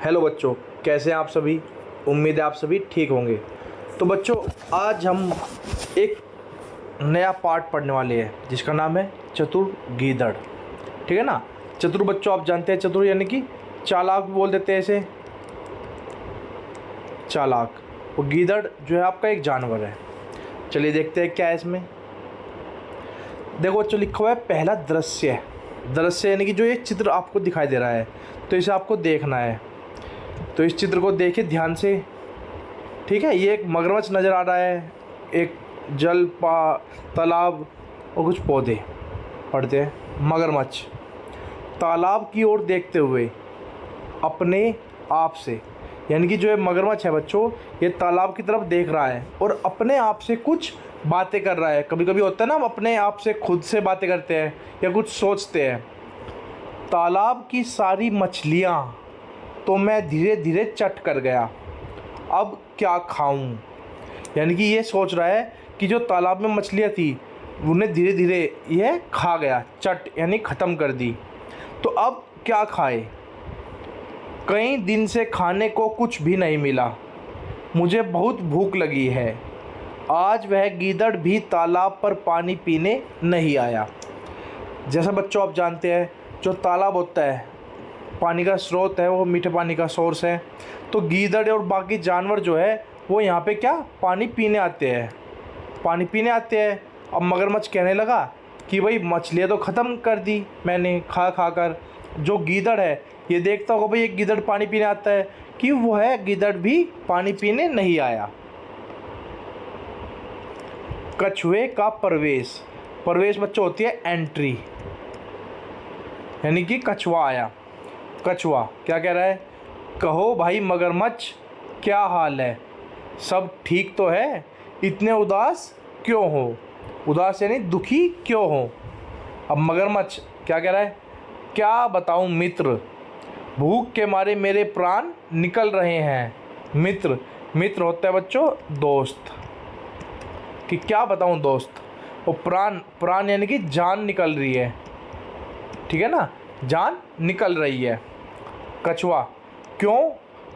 Hello बच्चों, कैसे हैं आप सभी। उम्मीद है आप सभी ठीक होंगे। तो बच्चों, आज हम एक नया पार्ट पढ़ने वाले हैं जिसका नाम है चतुर गीदड़। ठीक है ना। चतुर बच्चों आप जानते हैं, चतुर यानी कि चालाक भी बोल देते हैं इसे, चालाक। वो गीदड़ जो है आपका एक जानवर है। चलिए देखते हैं क्या है इसमें। देखो बच्चों, लिखा हुआ है पहला दृश्य। दृश्य यानी कि जो ये चित्र आपको दिखाई दे रहा है, तो इसे आपको देखना है। तो इस चित्र को देखिए ध्यान से। ठीक है, ये एक मगरमच्छ नज़र आ रहा है, एक तालाब और कुछ पौधे। पढ़ते हैं। मगरमच्छ तालाब की ओर देखते हुए अपने आप से, यानी कि जो है मगरमच्छ है बच्चों, ये तालाब की तरफ देख रहा है और अपने आप से कुछ बातें कर रहा है। कभी कभी होता है ना, हम अपने आप से खुद से बातें करते हैं या कुछ सोचते हैं। तालाब की सारी मछलियाँ तो मैं धीरे धीरे चट कर गया, अब क्या खाऊं। यानी कि ये सोच रहा है कि जो तालाब में मछलियाँ थी उन्हें धीरे धीरे यह खा गया, चट यानी ख़त्म कर दी। तो अब क्या खाए। कई दिन से खाने को कुछ भी नहीं मिला, मुझे बहुत भूख लगी है। आज वह गीदड़ भी तालाब पर पानी पीने नहीं आया। जैसा बच्चों आप जानते हैं, जो तालाब होता है, पानी का स्रोत है, वो मीठे पानी का सोर्स है। तो गीदड़ और बाकी जानवर जो है वो यहाँ पे क्या पानी पीने आते हैं, पानी पीने आते हैं। अब मगरमच्छ कहने लगा कि भाई मछलियाँ तो ख़त्म कर दी मैंने खा खा कर। जो गीदड़ है ये देखता होगा भाई एक गीदड़ पानी पीने आता है, कि वो है गीदड़ भी पानी पीने नहीं आया। कछुए का प्रवेश। प्रवेश बच्चों होती है एंट्री, यानी कि कछुआ आया। कछुआ क्या कह रहा है, कहो भाई मगरमच्छ क्या हाल है, सब ठीक तो है, इतने उदास क्यों हो। उदास यानी दुखी क्यों हो। अब मगरमच्छ क्या कह रहा है, क्या बताऊं मित्र, भूख के मारे मेरे प्राण निकल रहे हैं। मित्र, मित्र होता है बच्चों दोस्त, कि क्या बताऊं दोस्त। और प्राण, प्राण यानी कि जान निकल रही है। ठीक है ना, जान निकल रही है। कछुआ, क्यों,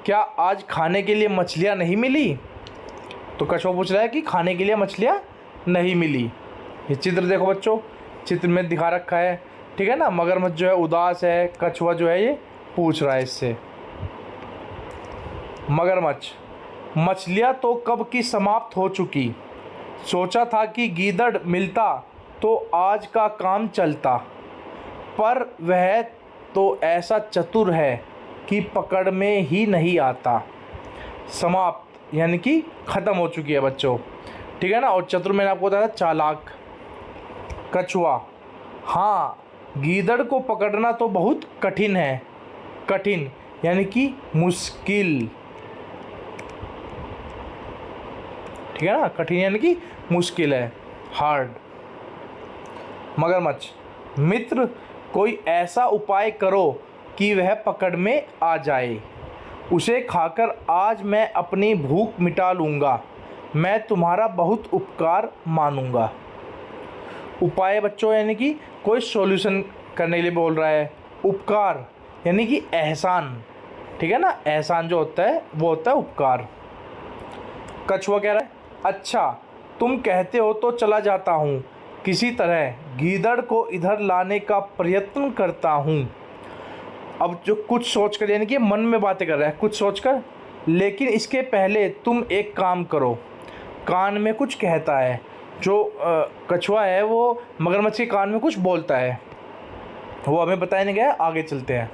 क्या आज खाने के लिए मछलियाँ नहीं मिली। तो कछुआ पूछ रहा है कि खाने के लिए मछलियाँ नहीं मिली। ये चित्र देखो बच्चों, चित्र में दिखा रखा है। ठीक है ना, मगरमच्छ जो है उदास है, कछुआ जो है ये पूछ रहा है इससे। मगरमच्छ, मछलियाँ तो कब की समाप्त हो चुकी, सोचा था कि गीदड़ मिलता तो आज का काम चलता, पर वह तो ऐसा चतुर है कि पकड़ में ही नहीं आता। समाप्त यानी कि ख़त्म हो चुकी है बच्चों। ठीक है ना। और चतुर मैंने आपको बताया चालाक। कछुआ, हाँ गीदड़ को पकड़ना तो बहुत कठिन है। कठिन यानी कि मुश्किल। ठीक है ना, कठिन यानी कि मुश्किल है, हार्ड। मगरमच्छ, मित्र कोई ऐसा उपाय करो कि वह पकड़ में आ जाए, उसे खाकर आज मैं अपनी भूख मिटा लूँगा, मैं तुम्हारा बहुत उपकार मानूँगा। उपाय बच्चों यानी कि कोई सॉल्यूशन करने के लिए बोल रहा है। उपकार यानी कि एहसान। ठीक है ना, एहसान जो होता है वो होता है उपकार। कछुआ कह रहा है, अच्छा तुम कहते हो तो चला जाता हूँ, किसी तरह गीदड़ को इधर लाने का प्रयत्न करता हूँ। अब जो कुछ सोचकर, यानी कि मन में बातें कर रहा है कुछ सोचकर, लेकिन इसके पहले तुम एक काम करो। कान में कुछ कहता है। जो कछुआ है वो मगरमच्छ के कान में कुछ बोलता है, वो हमें बताया नहीं गया, आगे चलते हैं।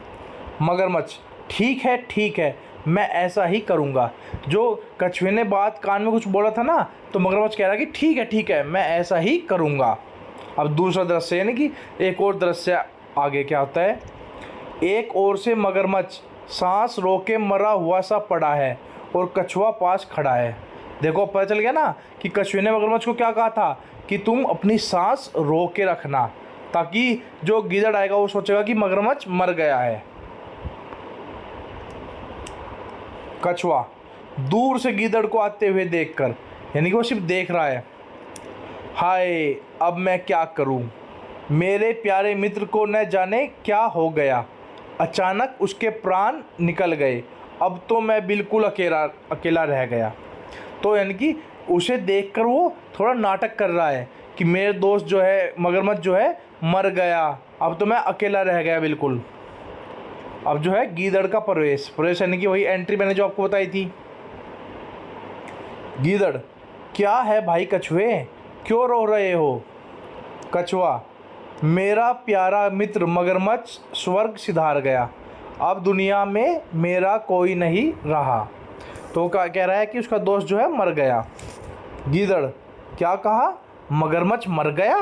मगरमच्छ, ठीक है मैं ऐसा ही करूँगा। जो कछुए ने बात कान में कुछ बोला था ना, तो मगरमच्छ कह रहा है कि ठीक है मैं ऐसा ही करूँगा। अब दूसरा दृश्य यानी कि एक और दृश्य आगे क्या होता है। एक ओर से मगरमच्छ सांस रोके मरा हुआ सा पड़ा है और कछुआ पास खड़ा है। देखो पता चल गया ना कि कछुए ने मगरमच्छ को क्या कहा था कि तुम अपनी सांस रोक के रखना, ताकि जो गीदड़ आएगा वो सोचेगा कि मगरमच्छ मर गया है। कछुआ दूर से गीदड़ को आते हुए देखकर, यानी कि वो सिर्फ देख रहा है, हाय अब मैं क्या करूं, मेरे प्यारे मित्र को न जाने क्या हो गया। अचानक उसके प्राण निकल गए अब तो मैं बिल्कुल अकेला अकेला रह गया। तो यानी कि उसे देखकर वो थोड़ा नाटक कर रहा है कि मेरे दोस्त जो है मगरमच्छ जो है मर गया, अब तो मैं अकेला रह गया बिल्कुल। अब जो है गीदड़ का प्रवेश यानी कि वही एंट्री मैंने जो आपको बताई थी। गीदड़, क्या है भाई कछुए, क्यों रो रहे हो? कछुआ, मेरा प्यारा मित्र मगरमच्छ स्वर्ग सिधार गया, अब दुनिया में मेरा कोई नहीं रहा। तो कह रहा है कि उसका दोस्त जो है मर गया। गीदड़, क्या कहा? मगरमच्छ मर गया?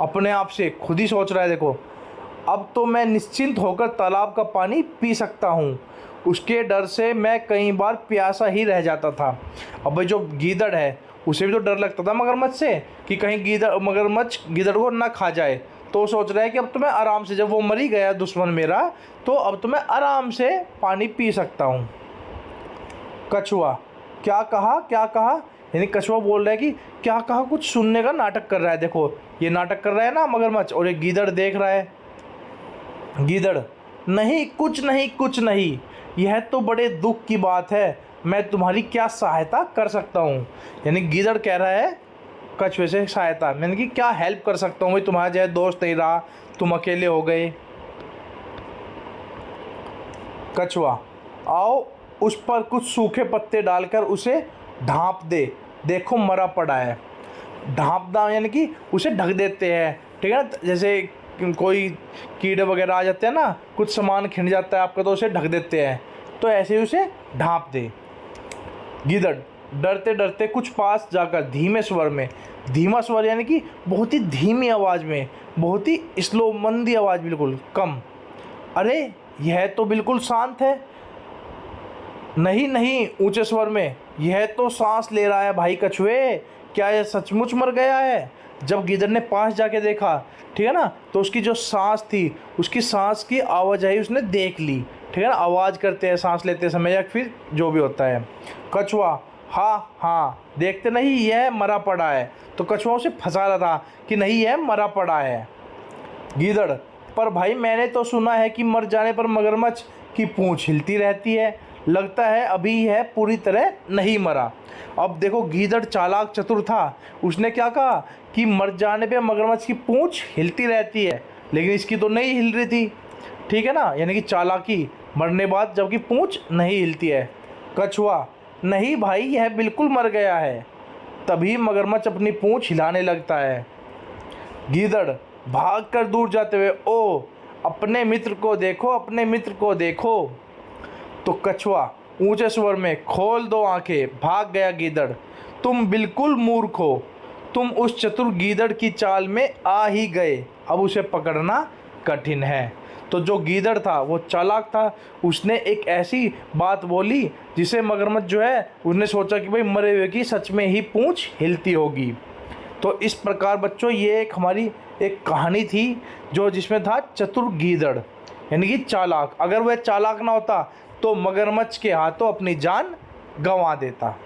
अपने आप से खुद ही सोच रहा है, देखो। अब तो मैं निश्चिंत होकर तालाब का पानी पी सकता हूँ, उसके डर से मैं कई बार प्यासा ही रह जाता था। अब भाई जो गीदड़ है उसे भी तो डर लगता था मगरमच्छ से कि कहीं मगरमच्छ गीदड़ को ना खा जाए। तो वो सोच रहा है कि अब तो मैं आराम से, जब वो मर ही गया दुश्मन मेरा, तो अब तो मैं आराम से पानी पी सकता हूँ। कछुआ, क्या कहा क्या कहा? यानी कछुआ बोल रहा है कि क्या कहा, कुछ सुनने का नाटक कर रहा है। देखो ये नाटक कर रहा है ना मगरमच्छ, और ये गीदड़ देख रहा है। गीदड़, नहीं कुछ नहीं कुछ नहीं, यह तो बड़े दुख की बात है, मैं तुम्हारी क्या सहायता कर सकता हूँ। यानी गीदड़ कह रहा है कछुए से सहायता, यानी कि क्या हेल्प कर सकता हूँ भाई, तुम्हारा जो है दोस्त नहीं रहा, तुम अकेले हो गए। कछुआ, आओ उस पर कुछ सूखे पत्ते डालकर उसे ढाँप दे, देखो मरा पड़ा है। ढाँपना यानी कि उसे ढक देते हैं, ठीक है ना। जैसे कोई कीड़े वगैरह आ जाते हैं ना, कुछ सामान खिंड जाता है आपका, तो उसे ढक देते हैं, तो ऐसे ही उसे ढाँप दे। गीदड़ डरते डरते कुछ पास जाकर धीमे स्वर में, धीमा स्वर यानी कि बहुत ही धीमी आवाज़ में, बहुत ही स्लो मंदी आवाज़, बिल्कुल कम, अरे यह तो बिल्कुल शांत है। नहीं नहीं, ऊंचे स्वर में, यह तो सांस ले रहा है भाई कछुए, क्या यह सचमुच मर गया है? जब गीदड़ ने पास जाके देखा, ठीक है ना, तो उसकी जो सांस थी, उसकी सांस की आवाजाही उसने देख ली, ठीक है ना, आवाज़ करते हैं सांस लेते समय या फिर जो भी होता है। कछुआ, हाँ हाँ, देखते नहीं यह मरा पड़ा है। तो कछुआ उसे फंसा रहा था कि नहीं यह मरा पड़ा है। गीदड़, पर भाई मैंने तो सुना है कि मर जाने पर मगरमच्छ की पूंछ हिलती रहती है, लगता है अभी यह पूरी तरह नहीं मरा। अब देखो गीदड़ चालाक चतुर था, उसने क्या कहा कि मर जाने पे मगरमच्छ की पूंछ हिलती रहती है, लेकिन इसकी तो नहीं हिल रही थी, ठीक है ना, यानी कि चालाकी, मरने बाद जबकि पूंछ नहीं हिलती है। कछुआ, नहीं भाई यह बिल्कुल मर गया है। तभी मगरमच्छ अपनी पूंछ हिलाने लगता है। गीदड़ भागकर दूर जाते हुए, ओ अपने मित्र को देखो, अपने मित्र को देखो। तो कछुआ ऊंचे स्वर में, खोल दो आंखें, भाग गया गीदड़, तुम बिल्कुल मूर्ख हो, तुम उस चतुर गीदड़ की चाल में आ ही गए, अब उसे पकड़ना कठिन है। तो जो गीदड़ था वो चालाक था, उसने एक ऐसी बात बोली जिसे मगरमच्छ जो है उसने सोचा कि भाई मरे हुए की सच में ही पूंछ हिलती होगी। तो इस प्रकार बच्चों ये एक हमारी एक कहानी थी जो जिसमें था चतुर गीदड़, यानी कि चालाक। अगर वह चालाक ना होता तो मगरमच्छ के हाथों अपनी जान गंवा देता।